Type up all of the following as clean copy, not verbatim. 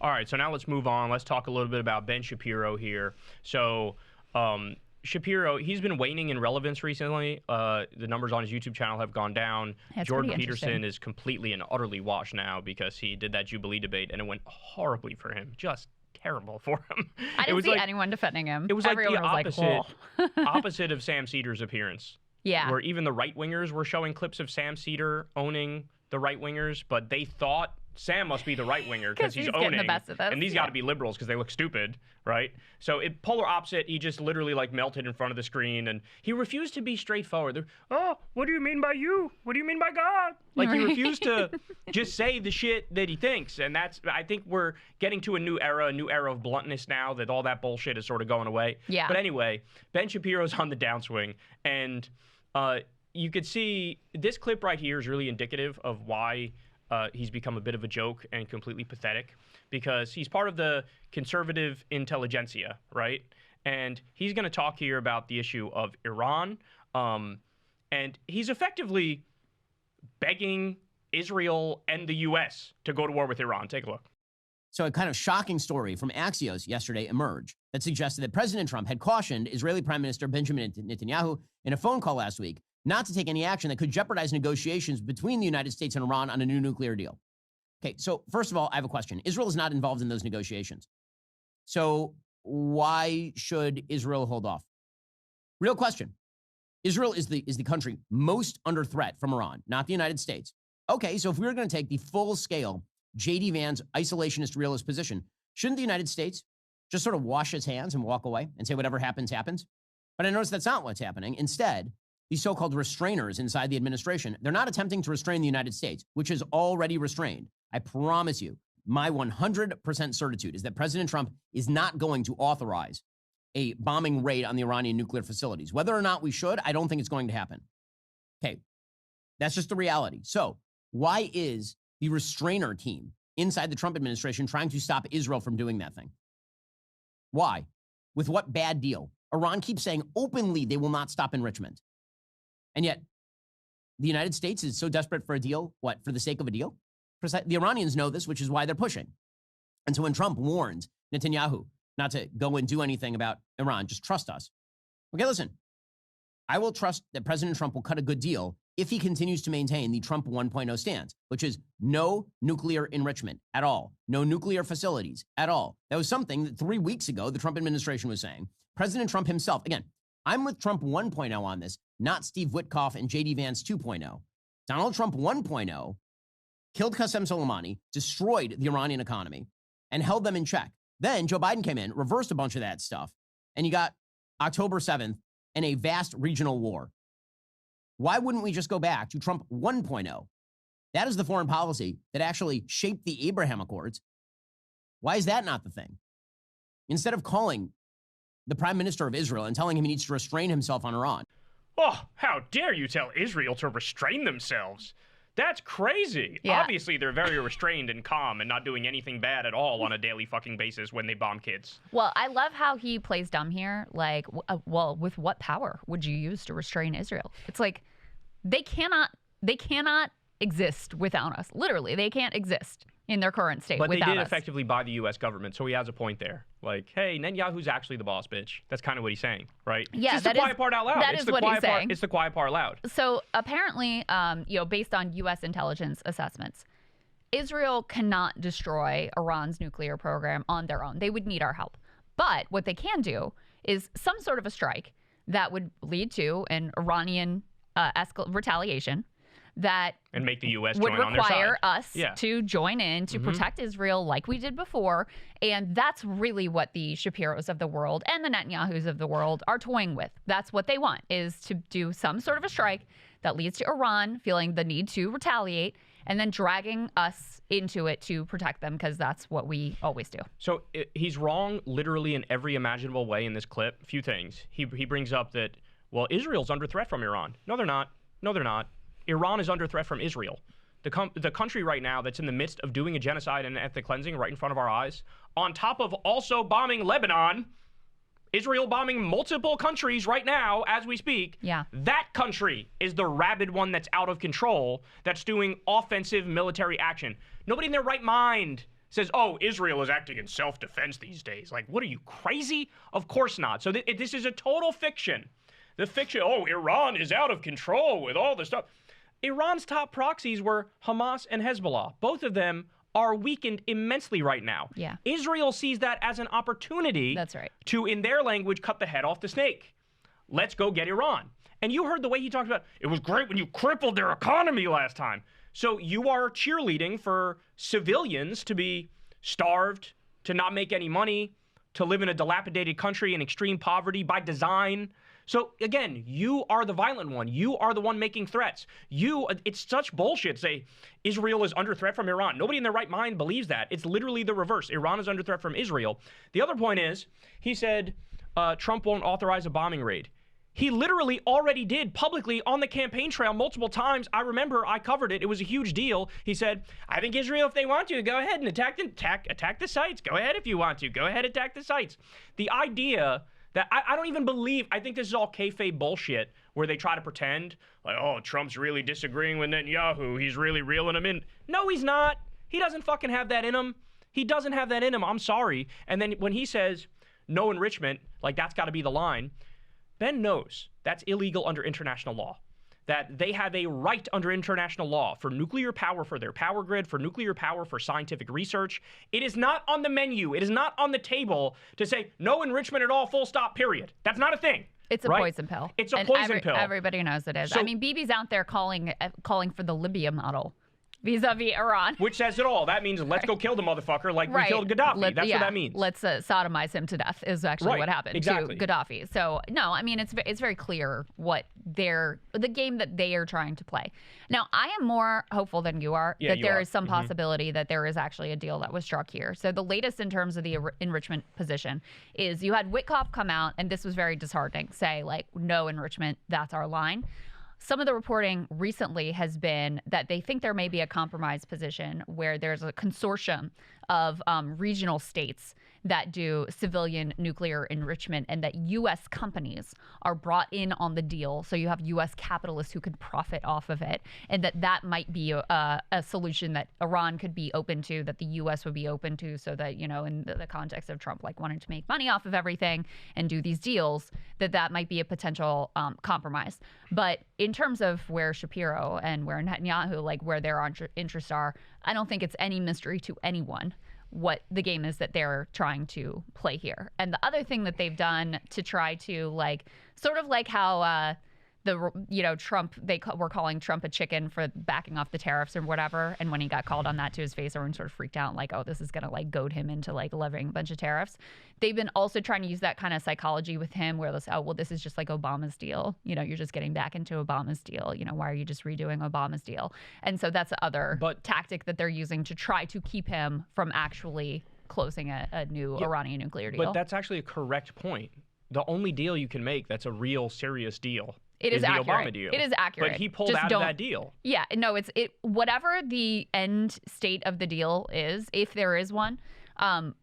All right, so now let's move on. Let's talk a little bit about Ben Shapiro here. So Shapiro, he's been waning in relevance recently. The numbers on his YouTube channel have gone down. That's Jordan Peterson is completely and utterly washed now because he did that Jubilee debate, and it went horribly for him. Just terrible for him. I didn't see anyone defending him. It was like Everyone the was opposite of Sam Cedars' appearance. Yeah. Where even the right-wingers were showing clips of Sam Cedar owning the right-wingers, but they thought Sam must be the right-winger because he's owning, the best of us. and these got to be liberals because they look stupid, right? So polar opposite, he just literally like melted in front of the screen, and he refused to be straightforward. Oh, what do you mean by you? What do you mean by God? Like he refused to just say the shit that he thinks, and I think we're getting to a new era of bluntness now that all that bullshit is sort of going away. Yeah. But anyway, Ben Shapiro's on the downswing, and you could see this clip right here is really indicative of why he's become a bit of a joke and completely pathetic, because he's part of the conservative intelligentsia, right? And he's going to talk here about the issue of Iran, and he's effectively begging Israel and the U.S. to go to war with Iran. Take a look. So a kind of shocking story from Axios yesterday emerged that suggested that President Trump had cautioned Israeli Prime Minister Benjamin Netanyahu in a phone call last week not to take any action that could jeopardize negotiations between the United States and Iran on a new nuclear deal. Okay, so first of all, I have a question. Israel is not involved in those negotiations. So why should Israel hold off? Real question. Israel is the country most under threat from Iran, not the United States. Okay, so if we were going to take the full-scale J.D. Vance isolationist realist position, shouldn't the United States just sort of wash its hands and walk away and say whatever happens, happens? But I notice that's not what's happening. Instead, these so-called restrainers inside the administration, they're not attempting to restrain the United States, which is already restrained. I promise you, my 100% certitude is that President Trump is not going to authorize a bombing raid on the Iranian nuclear facilities. Whether or not we should, I don't think it's going to happen. Okay, that's just the reality. So why is the restrainer team inside the Trump administration trying to stop Israel from doing that thing? Why? With what bad deal? Iran keeps saying openly they will not stop enrichment. And yet, the United States is so desperate for a deal, what, for the sake of a deal? The Iranians know this, which is why they're pushing. And so when Trump warns Netanyahu not to go and do anything about Iran, just trust us. Okay, listen, I will trust that President Trump will cut a good deal if he continues to maintain the Trump 1.0 stance, which is no nuclear enrichment at all, no nuclear facilities at all. That was something that 3 weeks ago the Trump administration was saying. President Trump himself, again, I'm with Trump 1.0 on this, not Steve Witkoff and J.D. Vance 2.0. Donald Trump 1.0 killed Qasem Soleimani, destroyed the Iranian economy, and held them in check. Then Joe Biden came in, reversed a bunch of that stuff, and you got October 7th and a vast regional war. Why wouldn't we just go back to Trump 1.0? That is the foreign policy that actually shaped the Abraham Accords. Why is that not the thing? Instead of calling the prime minister of Israel and telling him he needs to restrain himself on Iran. Oh, how dare you tell Israel to restrain themselves? That's crazy. Yeah. Obviously, they're very restrained and calm and not doing anything bad at all on a daily fucking basis when they bomb kids. Well, I love how he plays dumb here. Like, well, with what power would you use to restrain Israel? It's like they cannot exist without us. Literally, they can't exist in their current state without us. But they did effectively buy the U.S. government, so he has a point there. Like, hey, Netanyahu's actually the boss, bitch. That's kind of what he's saying, right? Yeah, it's just the quiet part out loud. That is what he's saying. It's the quiet part loud. So apparently, based on U.S. intelligence assessments, Israel cannot destroy Iran's nuclear program on their own. They would need our help. But what they can do is some sort of a strike that would lead to an Iranian retaliation and make the U.S. would join on their side. require us to join in to protect Israel like we did before. And that's really what the Shapiros of the world and the Netanyahus of the world are toying with. That's what they want, is to do some sort of a strike that leads to Iran feeling the need to retaliate and then dragging us into it to protect them, because that's what we always do. So he's wrong literally in every imaginable way in this clip. A few things. He brings up that, well, Israel's under threat from Iran. No, they're not. No, they're not. Iran is under threat from Israel. The country right now that's in the midst of doing a genocide and ethnic cleansing right in front of our eyes, on top of also bombing Lebanon, Israel bombing multiple countries right now as we speak. Yeah. That country is the rabid one that's out of control, that's doing offensive military action. Nobody in their right mind says, oh, Israel is acting in self-defense these days. Like, what are you, crazy? Of course not. So this is a total fiction. The fiction, oh, Iran is out of control with all this stuff. Iran's top proxies were Hamas and Hezbollah. Both of them are weakened immensely right now. Yeah. Israel sees that as an opportunity That's right. to, in their language, cut the head off the snake. Let's go get Iran. And you heard the way he talked about, it was great when you crippled their economy last time. So you are cheerleading for civilians to be starved, to not make any money, to live in a dilapidated country in extreme poverty by design. So again, you are the violent one. You are the one making threats. It's such bullshit to say Israel is under threat from Iran. Nobody in their right mind believes that. It's literally the reverse. Iran is under threat from Israel. The other point is, he said Trump won't authorize a bombing raid. He literally already did publicly on the campaign trail multiple times. I remember I covered it. It was a huge deal. He said, I think Israel, if they want to, go ahead and attack the sites. Go ahead if you want to. Go ahead, attack the sites. The idea that I don't even believe, I think this is all kayfabe bullshit where they try to pretend like, oh, Trump's really disagreeing with Netanyahu. He's really reeling him in. No, he's not. He doesn't fucking have that in him. He doesn't have that in him. I'm sorry. And then when he says no enrichment, like that's got to be the line. Ben knows that's illegal under international law, that they have a right under international law for nuclear power, for their power grid, for nuclear power, for scientific research. It is not on the menu. It is not on the table to say no enrichment at all, full stop, period. That's not a thing. It's a poison pill. It's a poison pill. Everybody knows it is. So, I mean, Bibi's out there calling for the Libya model vis-a-vis Iran. Which says it all. That means let's go kill the motherfucker like we killed Gaddafi. That's what that means. Let's sodomize him to death is actually what happened to Gaddafi. So, no, I mean, it's very clear what the game that they are trying to play. Now, I am more hopeful than you are that there is some possibility that there is actually a deal that was struck here. So the latest in terms of the enrichment position is you had Witkoff come out, and this was very disheartening, say, like, no enrichment, that's our line. Some of the reporting recently has been that they think there may be a compromise position where there's a consortium of regional states that do civilian nuclear enrichment and that U.S. companies are brought in on the deal. So you have U.S. capitalists who could profit off of it, and that might be a solution that Iran could be open to, that the U.S. would be open to, so that, you know, in the context of Trump, like wanting to make money off of everything and do these deals, that might be a potential compromise. But in terms of where Shapiro and where Netanyahu, like where their interests are, I don't think it's any mystery to anyone what the game is that they're trying to play here. And the other thing that they've done to try to, like, sort of like how Trump, they were calling Trump a chicken for backing off the tariffs or whatever. And when he got called on that to his face, everyone sort of freaked out, like, oh, this is going to like goad him into like levying a bunch of tariffs. They've been also trying to use that kind of psychology with him where they'll say, oh, well, this is just like Obama's deal. You know, you're just getting back into Obama's deal. You know, why are you just redoing Obama's deal? And so that's the other tactic that they're using to try to keep him from actually closing a new Iranian nuclear deal. But that's actually a correct point. The only deal you can make that's a real serious deal is the accurate. Obama deal. It is accurate. But he pulled out of that deal. Yeah, no, whatever the end state of the deal is, if there is one,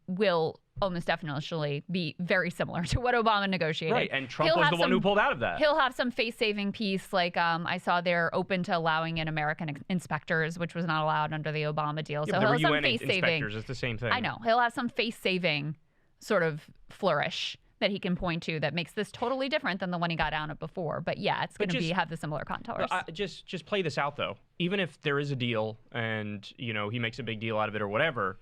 will almost definitely be very similar to what Obama negotiated. Right, and Trump was the one who pulled out of that. He'll have some face-saving piece, like I saw they're open to allowing in American inspectors, which was not allowed under the Obama deal. Yeah, so he'll have some face-saving inspectors. It's the same thing. I know. He'll have some face-saving sort of flourish that he can point to that makes this totally different than the one he got out of before. But yeah, it's going to have the similar contours. Just play this out, though. Even if there is a deal and, you know, he makes a big deal out of it or whatever,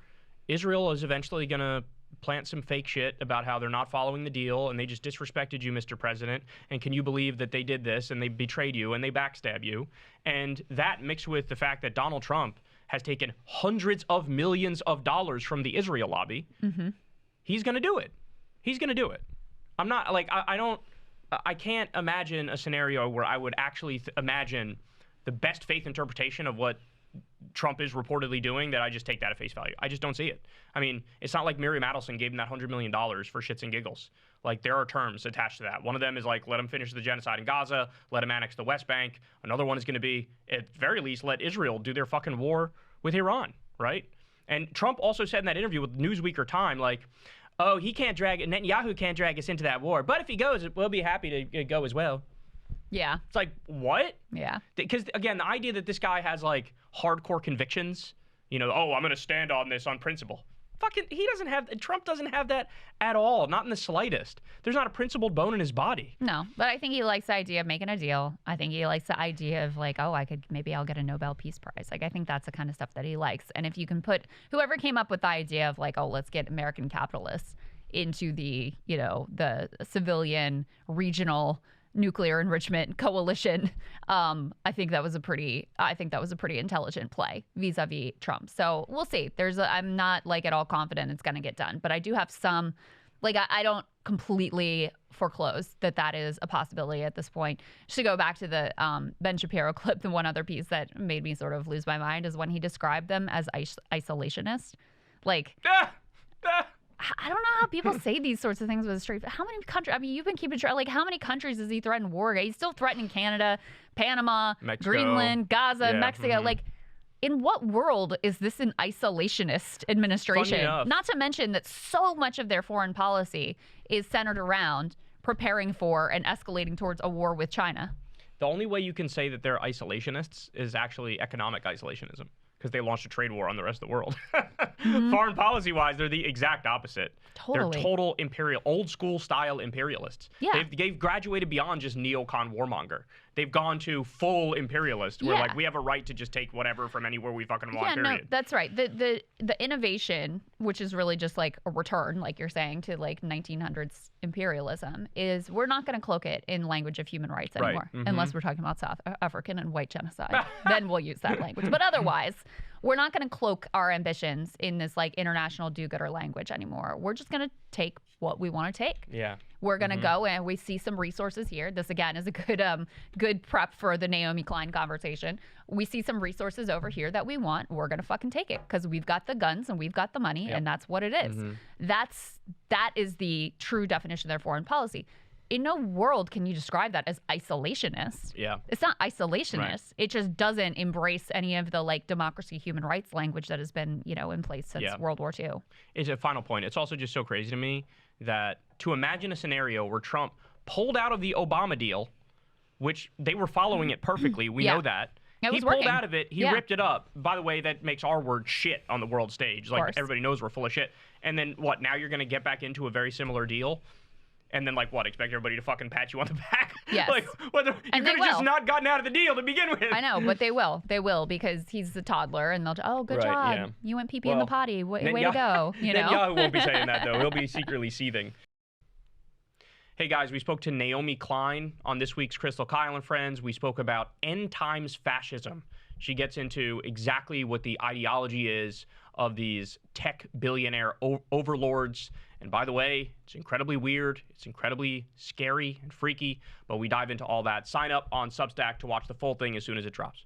Israel is eventually going to plant some fake shit about how they're not following the deal and they just disrespected you, Mr. President. And can you believe that they did this and they betrayed you and they backstab you? And that mixed with the fact that Donald Trump has taken hundreds of millions of dollars from the Israel lobby, he's going to do it. He's going to do it. I'm not, like, I can't imagine a scenario where I would actually imagine the best faith interpretation of what Trump is reportedly doing that I just take that at face value. I just don't see it. I mean, it's not like Miriam Adelson gave him that $100 million for shits and giggles. Like, there are terms attached to that. One of them is like, let him finish the genocide in Gaza, let him annex the West Bank. Another one is going to be, at the very least, let Israel do their fucking war with Iran, right? And Trump also said in that interview with Newsweek or Time, like, oh, Netanyahu can't drag us into that war. But if he goes, we'll be happy to go as well. Yeah. It's like, what? Yeah. Because, again, the idea that this guy has, like, hardcore convictions oh, I'm going to stand on this on principle. Fucking, Trump doesn't have that at all, not in the slightest. There's not a principled bone in his body. No, but I think he likes the idea of making a deal. I think he likes the idea of like, oh, maybe I'll get a Nobel Peace Prize. Like, I think that's the kind of stuff that he likes. And if you can put whoever came up with the idea of like, oh, let's get American capitalists into the, the civilian regional nuclear enrichment coalition, I think that was a pretty intelligent play vis-a-vis Trump. So we'll see. I'm not like at all confident it's going to get done, but I do have some, like, I don't completely foreclose that is a possibility at this point. Just to go back to the Ben Shapiro clip, the one other piece that made me sort of lose my mind is when he described them as isolationist. Like, I don't know how people say these sorts of things with a straight. How many countries? I mean, you've been keeping track. Like, how many countries has he threatened war? He's still threatening Canada, Panama, Mexico, Greenland, Gaza, Mexico. Mm-hmm. Like, in what world is this an isolationist administration? Not to mention that so much of their foreign policy is centered around preparing for and escalating towards a war with China. The only way you can say that they're isolationists is actually economic isolationism, because they launched a trade war on the rest of the world. Foreign policy-wise, they're the exact opposite. Totally. They're total old school style imperialists. Yeah. They've graduated beyond just neocon warmonger. They've gone to full imperialist, where like we have a right to just take whatever from anywhere we fucking want. Yeah, period. no, that's right. The innovation, which is really just like a return, like you're saying, to like 1900s imperialism, is we're not going to cloak it in language of human rights anymore, unless we're talking about South African and white genocide. Then we'll use that language. But otherwise, we're not going to cloak our ambitions in this like international do-gooder language anymore. We're just going to take what we want to take. Yeah. We're going to go and we see some resources here. This, again, is a good prep for the Naomi Klein conversation. We see some resources over here that we want. We're going to fucking take it because we've got the guns and we've got the money, and that's what it is. That is the true definition of their foreign policy. In no world can you describe that as isolationist. Yeah. It's not isolationist. Right. It just doesn't embrace any of the like democracy, human rights language that has been, in place since World War II. It's a final point. It's also just so crazy to me that to imagine a scenario where Trump pulled out of the Obama deal, which they were following it perfectly. We know that. It was he pulled working. out of it. He ripped it up. By the way, that makes our word shit on the world stage. Like, everybody knows we're full of shit. And then what? Now you're going to get back into a very similar deal? And then, like, what? Expect everybody to fucking pat you on the back? Yes. Like, you could have just not gotten out of the deal to begin with. I know, but they will. They will, because he's a toddler, and they'll, good job. Yeah. You went pee-pee in the potty. Way to go. Netanyahu won't be saying that, though. He'll be secretly seething. Hey, guys, we spoke to Naomi Klein on this week's Crystal Kyle and Friends. We spoke about end times fascism. She gets into exactly what the ideology is of these tech billionaire overlords. And by the way, it's incredibly weird. It's incredibly scary and freaky, but we dive into all that. Sign up on Substack to watch the full thing as soon as it drops.